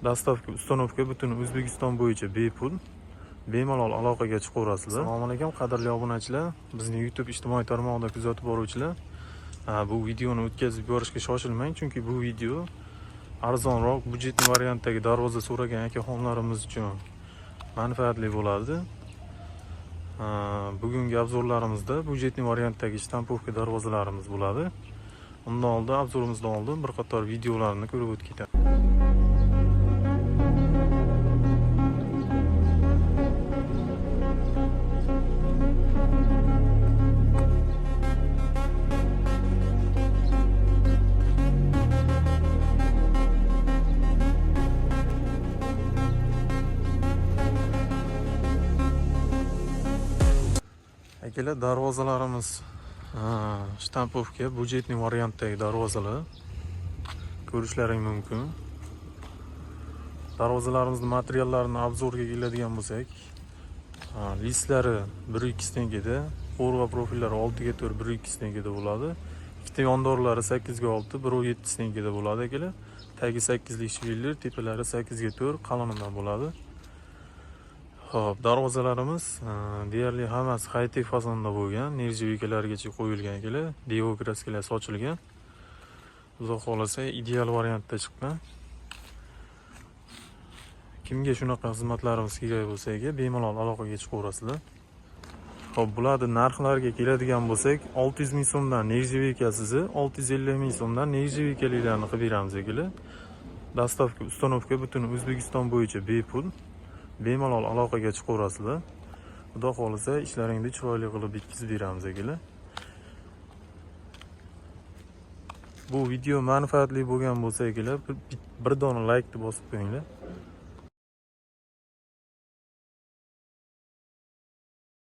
Dastavka, ustanovka butun O'zbekiston bo'yicha bepul. Bemalol aloqaga chiqaverasizlar. Assalomu alaykum qadrli obunachilar, bizning YouTube ijtimoiy tarmog'ida kuzatib boruvchilar. Bu videoni o'tkazib yuborishga shoshilmang, chunki bu video arzonroq budjetli variantdagi darvoza so'ragan akaxonlarimiz uchun manfaatli bo'ladi. Bugungi obzorlarimizda budjetli variantdagi shtampovka darvozalarimiz bo'ladi. Undan oldin obzorimizdan oldin bir qator videolarni ko'rib o'tib ketamiz. Akalar, darvozalarimiz shtampovka budjetli variantdagi darvozalar ko'rishlaring mumkin. Darvozalarimizning materiallarini obzorga keladigan bo'lsak, listlari 1.2 tengada, qo'rg'a profillari 6x4 1.2 tengada bo'ladi. Ikkita yondorlari 8x6 1.7 tengada bo'ladi akalar. Tagi 8lik shvillir, tepalari 8x4 qalinidan bo'ladi. Xo'p, darvozalarimiz deyarli hammasi high-tech fasonda bo'lgan, nержавейкаларgacha qo'yilgan akalar, devo kraskalar sochilgan. Xudo xolasa ideal variantda chiqqan. Kimga shunaqa xizmatlarimiz kerak bo'lsa, bemalol aloqaga chiqaverasizlar. Xo'p, bularning narxlariga keladigan bo'lsak, 600 ming so'mdan nержавейкasiz, 650 ming so'mdan nержавейкalilarni qilib beramiz akalar. Dastavka, ustanovka butun O'zbekiston bo'yicha bepul. Bemalol aloqaga chiqaverasizlar. Xudo xolasa ishlaringni chiroyli qilib bitkazib beramiz akalar. Bu video manfaatli bo'lgan bo'lsa akalar, bir dona like bosib qo'yinglar.